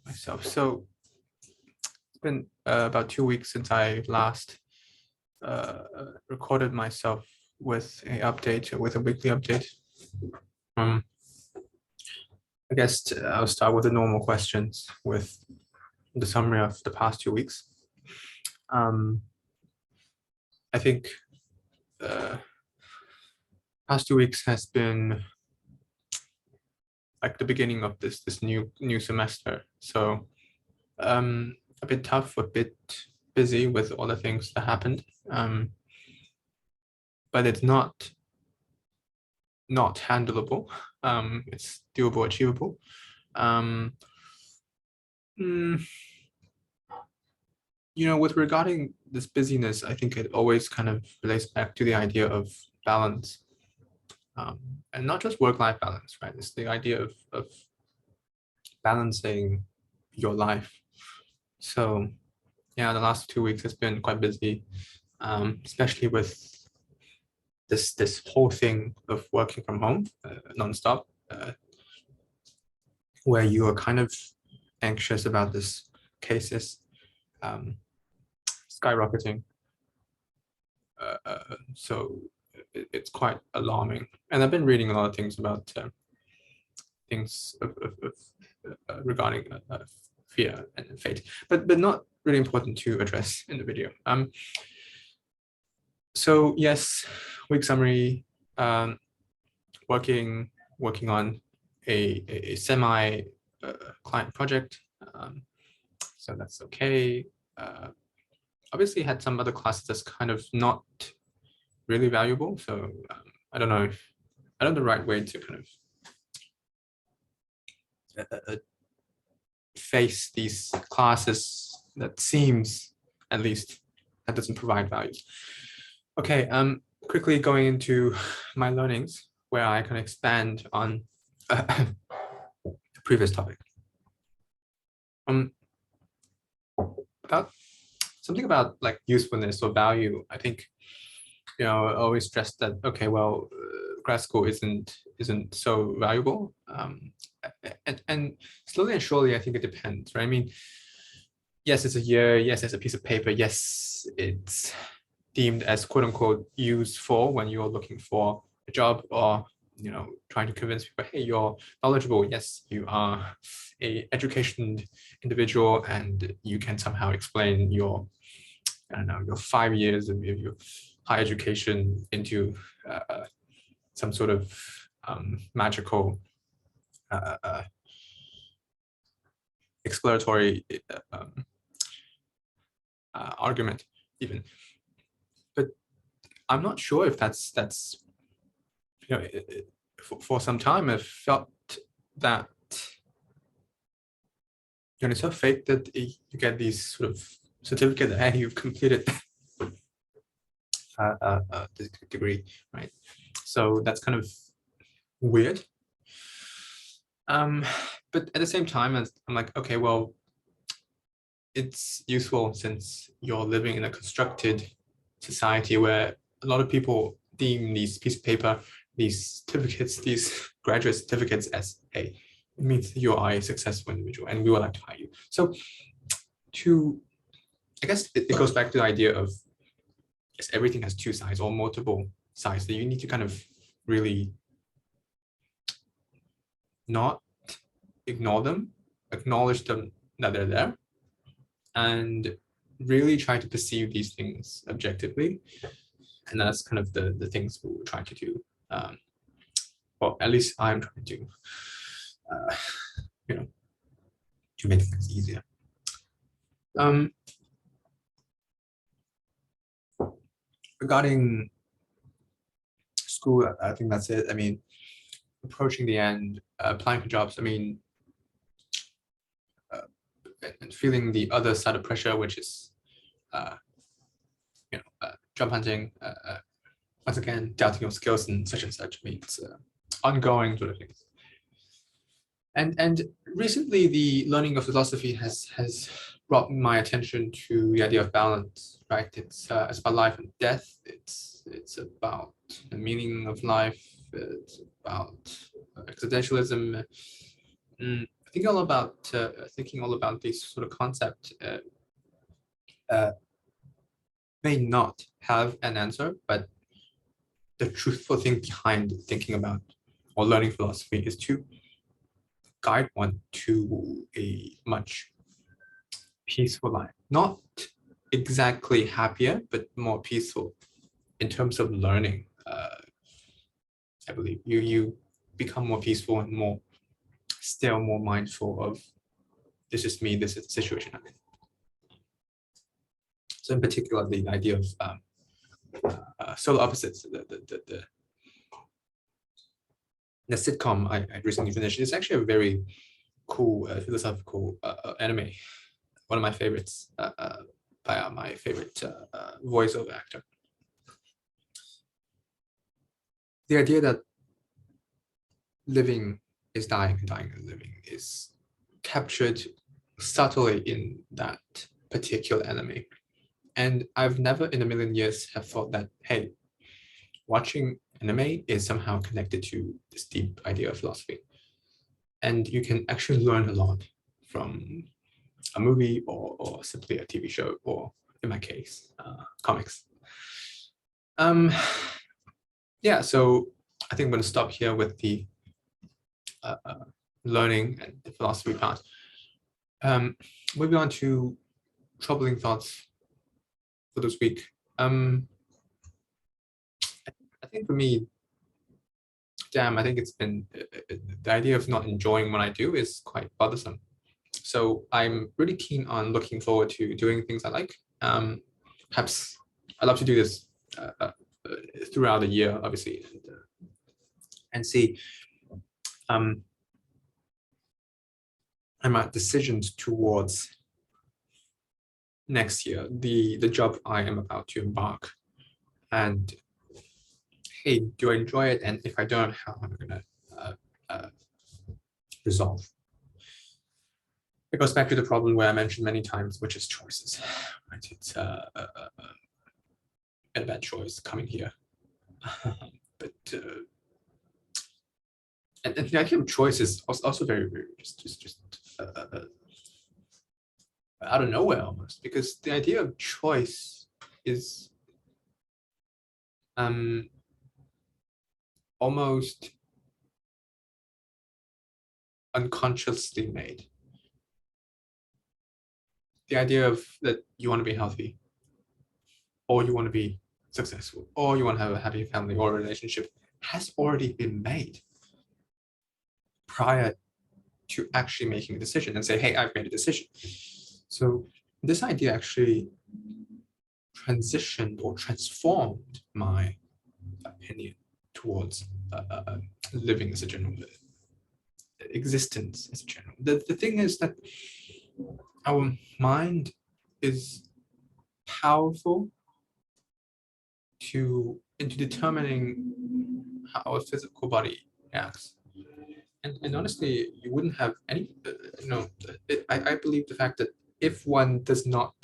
myself. So it's been about 2 weeks since I last recorded myself with a weekly update. I guess I'll start with the normal questions with the summary of the past 2 weeks. I think past 2 weeks has been like the beginning of this new semester. So a bit tough, a bit busy with all the things that happened. But it's not handleable. It's doable, achievable. With regarding this busyness, I think it always kind of relates back to the idea of balance, and not just work-life balance, right? It's the idea of balancing your life. So yeah, the last 2 weeks has been quite busy, especially with this whole thing of working from home nonstop, where you are kind of anxious about this cases skyrocketing. So it's quite alarming. And I've been reading a lot of things about things regarding fear and fate, but not really important to address in the video. So yes, week summary, working on a semi client project. So that's okay. Obviously had some other classes that's kind of not really valuable. So I don't know the right way to kind of face these classes that seems, at least, that doesn't provide value. Okay, quickly going into my learnings, where I can expand on the previous topic. About something about like usefulness or value. I think, I always stress that, okay, well, grad school isn't so valuable. And slowly and surely, I think it depends, right? I mean, yes, it's a year. Yes, it's a piece of paper. Yes, it's deemed as quote unquote useful when you're looking for a job, or trying to convince people, hey, you're knowledgeable. Yes, you are a educated individual, and you can somehow explain your 5 years of your higher education into some sort of magical exploratory argument even. But I'm not sure if that's for some time I've felt that it's so fake that you get these sort of certificate that, hey, you've completed this degree, right? So that's kind of weird. But at the same time, I'm like, okay, well, it's useful since you're living in a constructed society where a lot of people deem these pieces of paper, these certificates, these graduate certificates as, hey, it means you are a successful individual and we would like to hire you. So I guess it goes back to the idea of, yes, everything has two sides or multiple sides that you need to kind of really not ignore them, acknowledge them that they're there, and really try to perceive these things objectively. And that's kind of the things we're trying to do. Well, at least I'm trying to, to make things easier. Regarding school, I think that's it. I mean, approaching the end, applying for jobs. I mean, and feeling the other side of pressure, which is, job hunting. Once again, doubting your skills and such. I mean, it's ongoing sort of things. And recently, the learning of philosophy has brought my attention to the idea of balance. Right? It's about life and death. It's about the meaning of life. It's about existentialism. thinking all about this sort of concept may not have an answer, but the truthful thing behind thinking about or learning philosophy is to guide one to a much peaceful life. Not exactly happier, but more peaceful in terms of learning. I believe you become more peaceful and more still, more mindful of this is me, this is the situation I'm in. So in particular, the idea of solar opposites, the sitcom I recently finished is actually a very cool philosophical anime. One of my favorites by my favorite voiceover actor. The idea that living is dying and dying is living is captured subtly in that particular anime. And I've never in a million years have thought that, hey, watching anime is somehow connected to this deep idea of philosophy. And you can actually learn a lot from a movie or simply a TV show, or in my case, comics. Yeah, so I think I'm going to stop here with the learning and the philosophy part. Moving on to troubling thoughts for this week. I think for me, I think it's been the idea of not enjoying what I do is quite bothersome. So I'm really keen on looking forward to doing things I like. Perhaps I love to do this throughout the year, obviously, and see my decisions towards next year, the job I am about to embark, and hey, do I enjoy it? And if I don't, how am I gonna resolve? It goes back to the problem where I mentioned many times, which is choices. Right? It's a bad choice coming here, but and the idea of choice is also very just out of nowhere almost, because the idea of choice is almost unconsciously made. The idea of that you want to be healthy, or you want to be successful, or you want to have a happy family or relationship has already been made prior to actually making a decision and say, hey, I've made a decision. So this idea actually transitioned or transformed my opinion towards living as a general, existence as a general. The thing is that our mind is powerful into determining how our physical body acts. And honestly, you wouldn't have any, I believe the fact that if one does not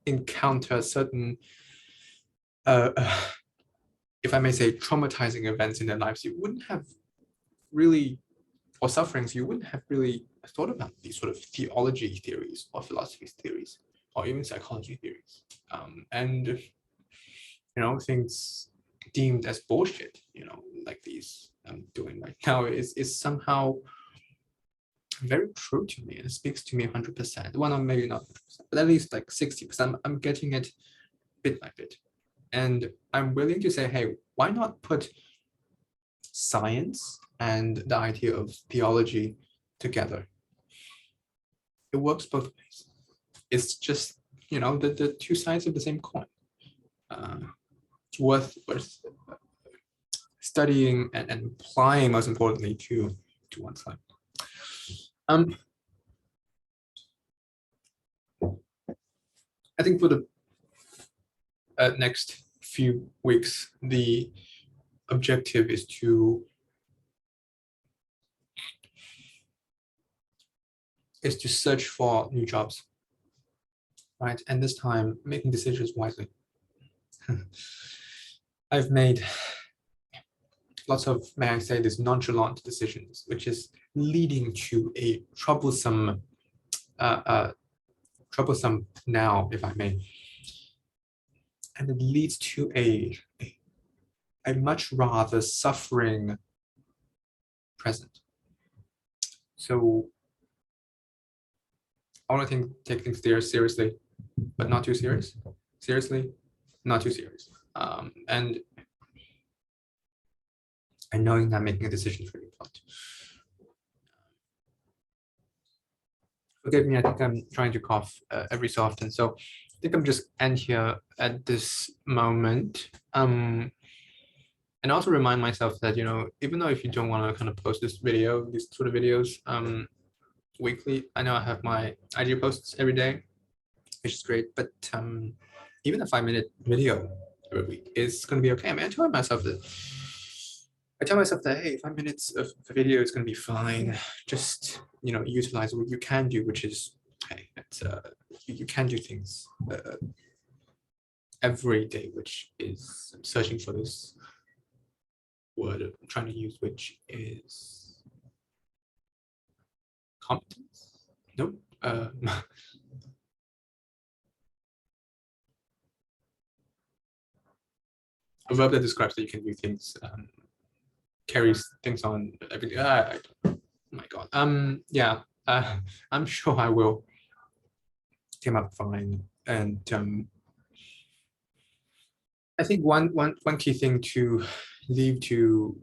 encounter certain, if I may say, traumatizing events in their lives, you wouldn't have really, or sufferings, you wouldn't have really thought about these sort of theology theories or philosophy theories or even psychology theories. And things deemed as bullshit, like these I'm doing right now is somehow very true to me, and it speaks to me 100%. Well, maybe not 100%, but at least like 60%. I'm getting it bit by bit, and I'm willing to say, hey, why not put science and the idea of theology together? It works both ways. It's just the two sides of the same coin. It's worth studying and applying, most importantly, to one's life. I think for the next few weeks, the objective is to search for new jobs, right? And this time, making decisions wisely. I've made lots of, may I say, this nonchalant decisions, which is leading to a troublesome, troublesome now, if I may, and it leads to a much rather suffering present. So I want to take things seriously, but not too serious. Seriously, not too serious. And knowing that making a decision is really important. Forgive me, I think I'm trying to cough every so often. So I think I'm just end here at this moment. And also remind myself that, even though if you don't want to kind of post these sort of videos weekly, I know I have my IG posts every day, which is great, but even a 5-minute video every week is going to be okay. I mean, I tell myself that, hey, 5 minutes of video is going to be fine. Just, utilize what you can do, which is, hey, you can do things every day, which is, I'm searching for this word I'm trying to use, which is competence. Nope. A verb that describes that you can do things, carries things on every day. Oh my God. Yeah. I'm sure I will come up fine. And I think one key thing to leave to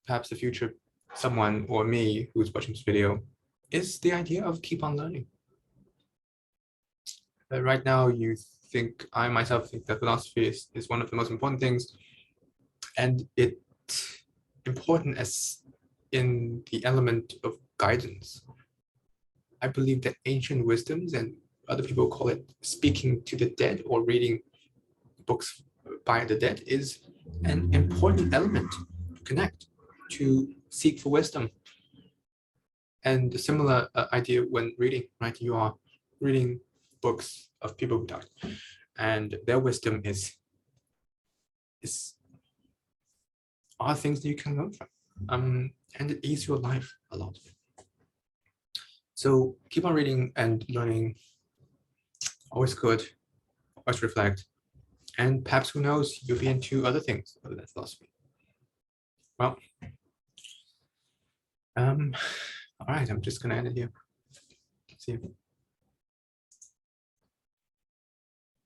perhaps the future someone or me who's watching this video is the idea of keep on learning. Right now, I myself think that philosophy is one of the most important things, and it's important as in the element of guidance. I believe that ancient wisdoms, and other people call it speaking to the dead or reading books by the dead, is an important element to connect, to seek for wisdom. And a similar idea when reading, right? You are reading books of people who died, and their wisdom are things that you can learn from, and it eases your life a lot. So keep on reading and learning. Always good. Always reflect, and perhaps, who knows, you'll be into other things other than philosophy. Well, all right, I'm just gonna end it here. See you.